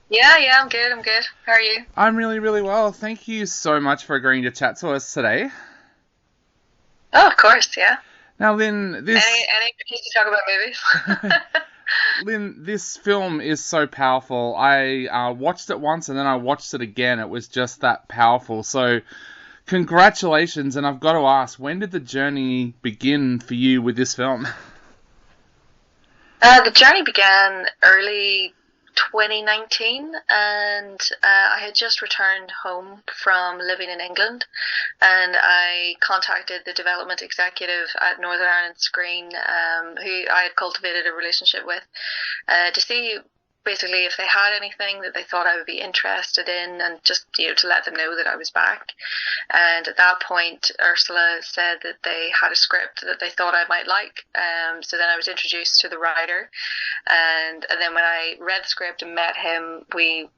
Yeah, I'm good. I'm good. How are you? I'm really, really well. Thank you so much for agreeing to chat to us today. Oh, of course, yeah. Now, Lynn, Any excuse to talk about movies? Lynn, this film is so powerful. I watched it once and then I watched it again. It was just that powerful. So, congratulations. And I've got to ask, when did the journey begin for you with this film? The journey began early 2019, and I had just returned home from living in England, and I contacted the development executive at Northern Ireland Screen, who I had cultivated a relationship with, to see basically if they had anything that they thought I would be interested in, and just to let them know that I was back. And at that point, Ursula said that they had a script that they thought I might like. So then I was introduced to the writer, and then when I read the script and met him, we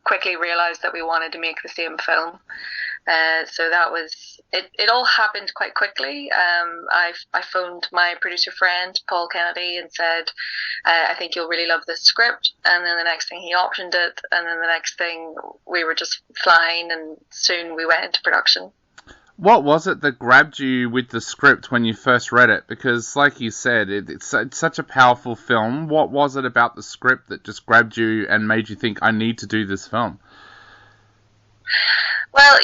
quickly realised that we wanted to make the same film. So that was it. It all happened quite quickly. I phoned my producer friend Paul Kennedy and said, "I think you'll really love this script." And then the next thing he optioned it, and then the next thing we were just flying, and soon we went into production. What was it that grabbed you with the script when you first read it? Because, like you said, it's such a powerful film. What was it about the script that just grabbed you and made you think, I need to do this film? Well,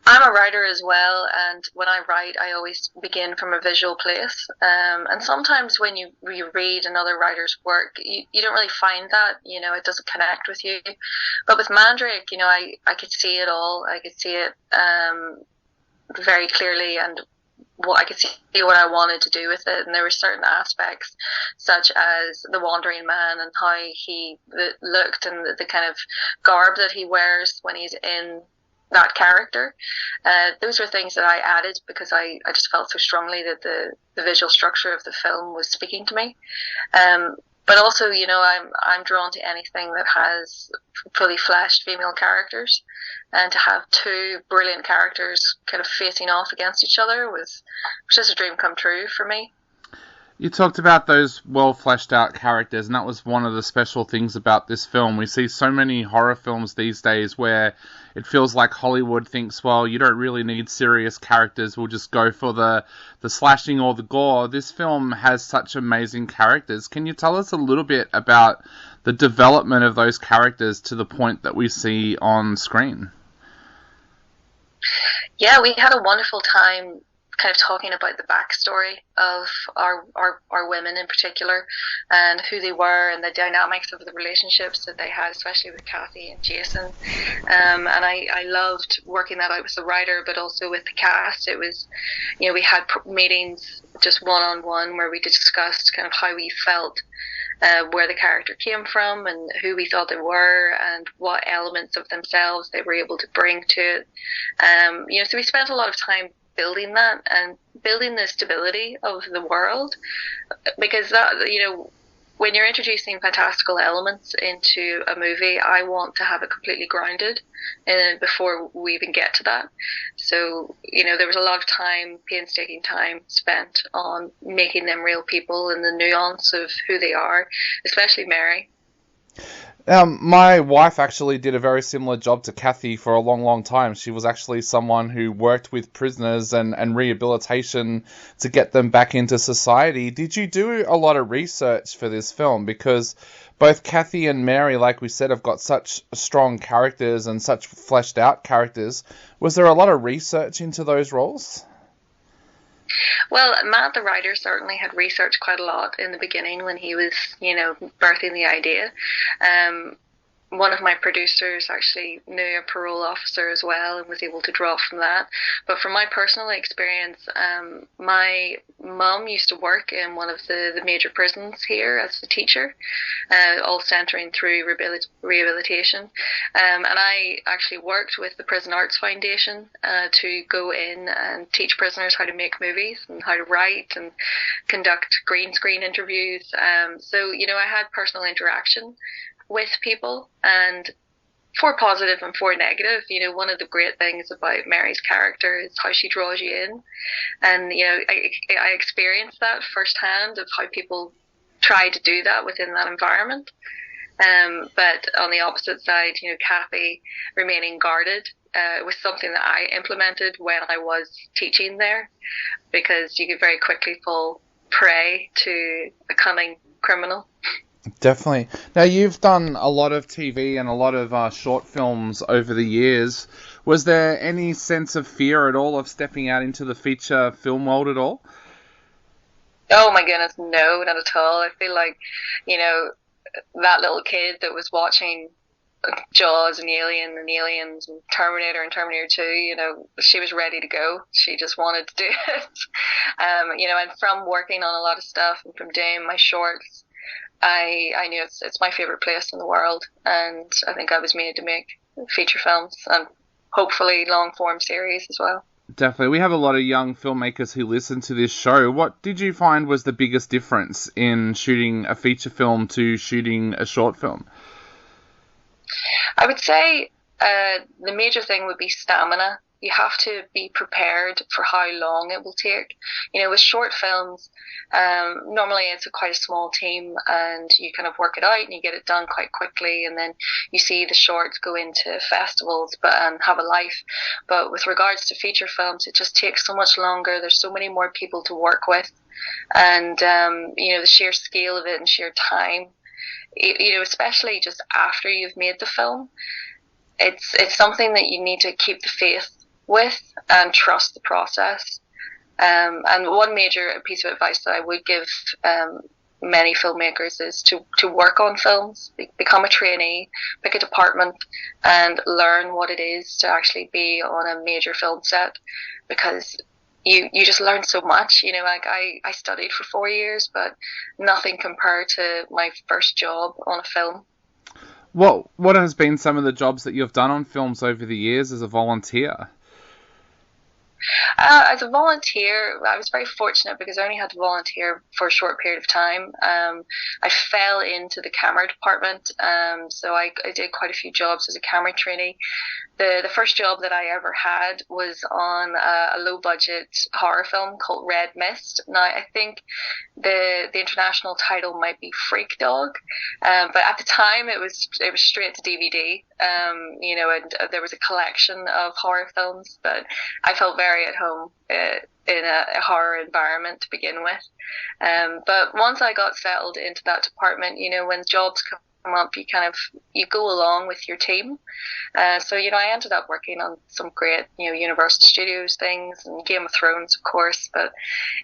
I'm a writer as well, and when I write, I always begin from a visual place. And sometimes when you read another writer's work, you don't really find that, it doesn't connect with you. But with Mandrake, I could see it all. I could see it very clearly, and what I could see what I wanted to do with it. And there were certain aspects, such as the wandering man and how he looked, and the kind of garb that he wears when he's in that character. Those were things that I added because I just felt so strongly that the visual structure of the film was speaking to me. But also, I'm drawn to anything that has fully fleshed female characters, and to have two brilliant characters kind of facing off against each other was just a dream come true for me. You talked about those well fleshed out characters, and that was one of the special things about this film. We see so many horror films these days where it feels like Hollywood thinks, well, you don't really need serious characters, we'll just go for the slashing or the gore. This film has such amazing characters. Can you tell us a little bit about the development of those characters to the point that we see on screen? Yeah, we had a wonderful time kind of talking about the backstory of our women in particular, and who they were, and the dynamics of the relationships that they had, especially with Kathy and Jason. And I loved working that out with the writer, but also with the cast. It was, we had meetings just one on one where we discussed kind of how we felt, where the character came from, and who we thought they were, and what elements of themselves they were able to bring to it. So we spent a lot of time building that and building the stability of the world, because that, when you're introducing fantastical elements into a movie, I want to have it completely grounded before we even get to that. So, there was a lot of time, painstaking time spent on making them real people and the nuance of who they are, especially Mary. My wife actually did a very similar job to Kathy for a long, long time. She was actually someone who worked with prisoners and rehabilitation to get them back into society. Did you do a lot of research for this film? Because both Kathy and Mary, like we said, have got such strong characters and such fleshed out characters. Was there a lot of research into those roles? Well, Matt, the writer, certainly had researched quite a lot in the beginning when he was, birthing the idea. Um, One of my producers actually knew a parole officer as well and was able to draw from that. But from my personal experience, my mum used to work in one of the major prisons here as a teacher, all centering through rehabilitation. And I actually worked with the Prison Arts Foundation to go in and teach prisoners how to make movies and how to write and conduct green screen interviews. I had personal interaction with people, and for positive and for negative. One of the great things about Mary's character is how she draws you in, and I experienced that firsthand of how people try to do that within that environment. But on the opposite side, Kathy remaining guarded was something that I implemented when I was teaching there, because you could very quickly fall prey to a cunning criminal. Definitely. Now, you've done a lot of TV and a lot of short films over the years. Was there any sense of fear at all of stepping out into the feature film world at all? Oh my goodness, no, not at all. I feel like, that little kid that was watching Jaws and Alien and Aliens and Terminator 2, she was ready to go. She just wanted to do it. And from working on a lot of stuff and from doing my shorts, I knew it's my favorite place in the world, and I think I was made to make feature films and hopefully long form series as well. Definitely. We have a lot of young filmmakers who listen to this show. What did you find was the biggest difference in shooting a feature film to shooting a short film? I would say the major thing would be stamina. You have to be prepared for how long it will take. With short films, normally it's quite a small team, and you kind of work it out and you get it done quite quickly, and then you see the shorts go into festivals and have a life. But with regards to feature films, it just takes so much longer. There's so many more people to work with, and the sheer scale of it and sheer time. Especially just after you've made the film, it's something that you need to keep the faith with and trust the process. And one major piece of advice that I would give many filmmakers is to work on films, become a trainee, pick a department, and learn what it is to actually be on a major film set, because you just learn so much. Like I studied for 4 years, but nothing compared to my first job on a film. What has been some of the jobs that you've done on films over the years as a volunteer? As a volunteer, I was very fortunate because I only had to volunteer for a short period of time. I fell into the camera department, so I did quite a few jobs as a camera trainee. The first job that I ever had was on a low budget horror film called Red Mist. Now I think the international title might be Freak Dog, but at the time it was straight to DVD. And there was a collection of horror films, but I felt very at home in a horror environment to begin with. But once I got settled into that department, when jobs come up, you go along with your team. So I ended up working on some great Universal Studios things and Game of Thrones, of course, but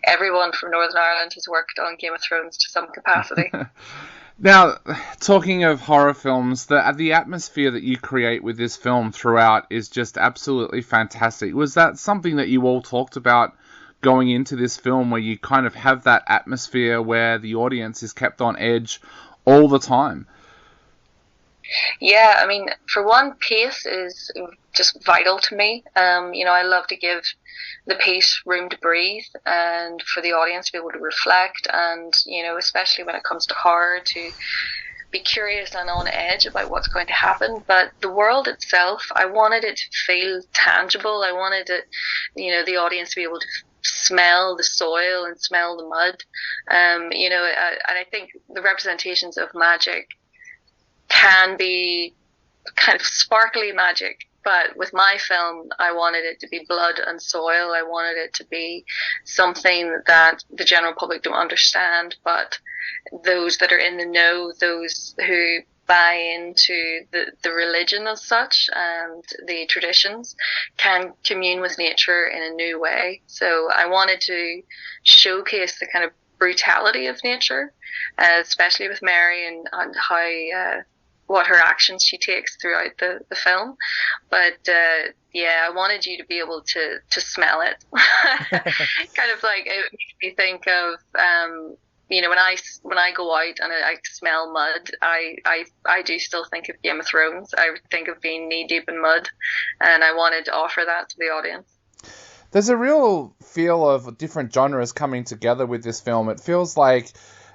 everyone from Northern Ireland has worked on Game of Thrones to some capacity. Now, talking of horror films, the atmosphere that you create with this film throughout is just absolutely fantastic. Was that something that you all talked about going into this film, where you kind of have that atmosphere where the audience is kept on edge all the time? Yeah, I mean, for one, pace is just vital to me. I love to give the piece room to breathe and for the audience to be able to reflect, and especially when it comes to horror, to be curious and on edge about what's going to happen. But the world itself, I wanted it to feel tangible. I wanted it, the audience to be able to smell the soil and smell the mud. And I think the representations of magic can be kind of sparkly magic, but with my film, I wanted it to be blood and soil. I wanted it to be something that the general public don't understand, but those that are in the know, those who buy into the religion as such and the traditions, can commune with nature in a new way. So I wanted to showcase the kind of brutality of nature, especially with Mary and how what her actions she takes throughout the film. But I wanted you to be able to smell it. Kind of like, it makes me think of when I go out and I smell mud, I do still think of Game of Thrones. I think of being knee deep in mud, and I wanted to offer that to the audience. There's a real feel of different genres coming together with this film. It feels like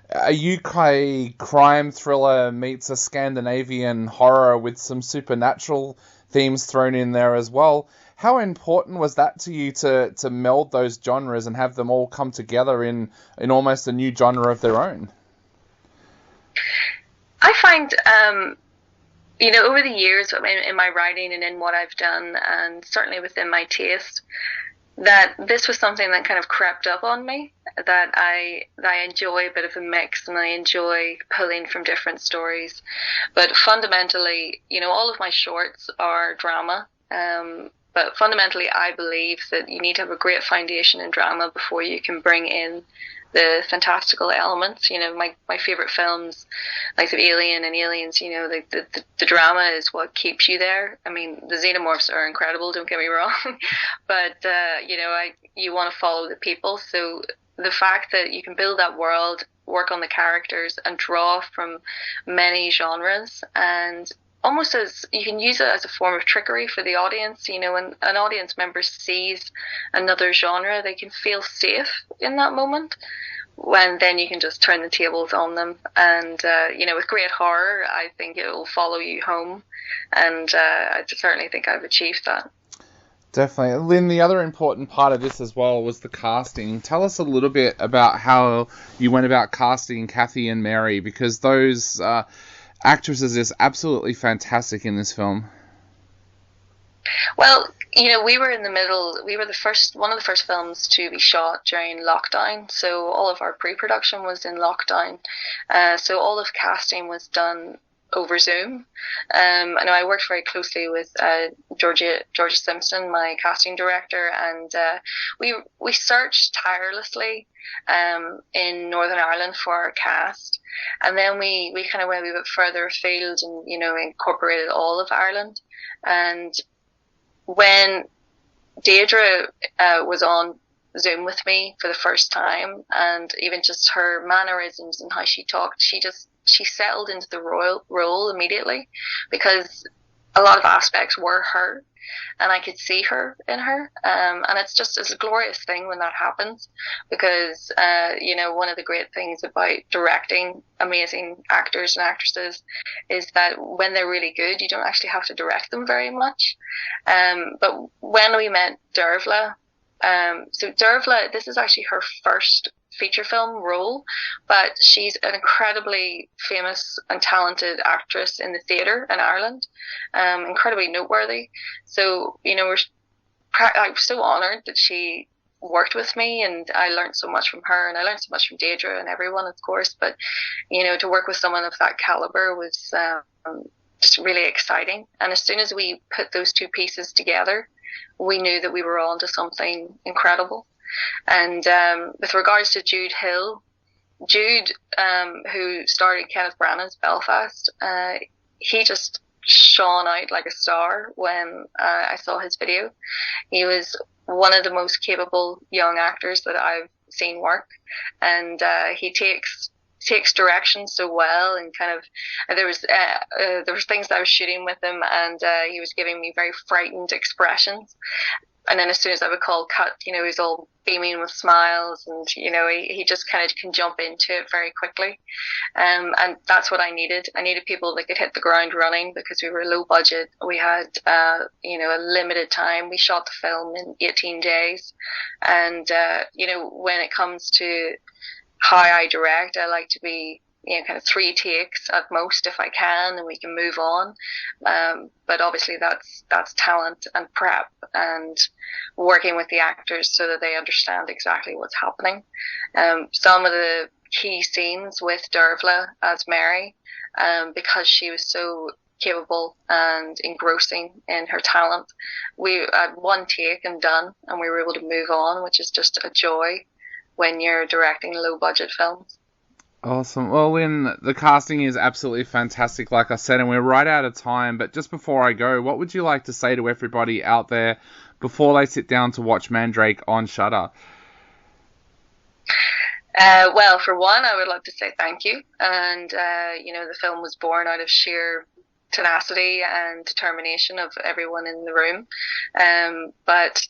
a UK crime thriller meets a Scandinavian horror with some supernatural themes thrown in there as well. How important was that to you to meld those genres and have them all come together in almost a new genre of their own? I find, over the years in my writing and in what I've done, and certainly within my taste, that this was something that kind of crept up on me. That I enjoy a bit of a mix, and I enjoy pulling from different stories. But fundamentally, all of my shorts are drama. But fundamentally, I believe that you need to have a great foundation in drama before you can bring in the fantastical elements. My favorite films, like the Alien and Aliens, the drama is what keeps you there. I mean, the xenomorphs are incredible, don't get me wrong, but you want to follow the people. So the fact that you can build that world, work on the characters, and draw from many genres, and almost as you can use it as a form of trickery for the audience. When an audience member sees another genre, they can feel safe in that moment, when then you can just turn the tables on them. And with great horror, I think it will follow you home, and I certainly think I've achieved that. Definitely. Lynn, the other important part of this as well was the casting. Tell us a little bit about how you went about casting Kathy and Mary, because those actresses is absolutely fantastic in this film. Well, we were in the middle. We were one of the first films to be shot during lockdown. So all of our pre-production was in lockdown. So all of casting was done over Zoom. I know I worked very closely with Georgia Simpson, my casting director, and we searched tirelessly in Northern Ireland for our cast, and then we kind of went a bit further afield and incorporated all of Ireland. And when Deirdre was on Zoom with me for the first time, and even just her mannerisms and how she talked, she settled into the role immediately, because a lot of aspects were her, and I could see her in her. And it's a glorious thing when that happens, because one of the great things about directing amazing actors and actresses is that when they're really good, you don't actually have to direct them very much. But when we met Dervla, so Dervla, this is actually her first feature film role, but she's an incredibly famous and talented actress in the theatre in Ireland, incredibly noteworthy. So I was so honoured that she worked with me, and I learned so much from her, and I learned so much from Deirdre and everyone, of course. But to work with someone of that caliber was just really exciting. And as soon as we put those two pieces together, we knew that we were on to something incredible. And with regards to Jude Hill, Jude, who starred in Kenneth Branagh's Belfast, he just shone out like a star when I saw his video. He was one of the most capable young actors that I've seen work, and he takes direction so well, and kind of there was things that I was shooting with him, and he was giving me very frightened expressions, and then as soon as I would call cut, he's all beaming with smiles, and he just kind of can jump into it very quickly, and that's what I needed. I needed people that could hit the ground running, because we were low budget. We had a limited time. We shot the film in 18 days, and when it comes to how I direct, I like to be kind of 3 takes at most if I can, and we can move on. But obviously that's talent and prep and working with the actors so that they understand exactly what's happening. Some of the key scenes with Dervla as Mary, because she was so capable and engrossing in her talent, we had 1 take and done, and we were able to move on, which is just a joy when you're directing low budget films. Awesome. Well, Lynn, the casting is absolutely fantastic, like I said, and we're right out of time. But just before I go, what would you like to say to everybody out there before they sit down to watch Mandrake on Shudder? Well, for one, I would like to say thank you. And, the film was born out of sheer tenacity and determination of everyone in the room. But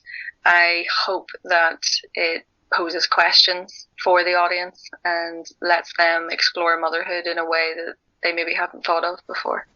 I hope that it poses questions for the audience and lets them explore motherhood in a way that they maybe haven't thought of before.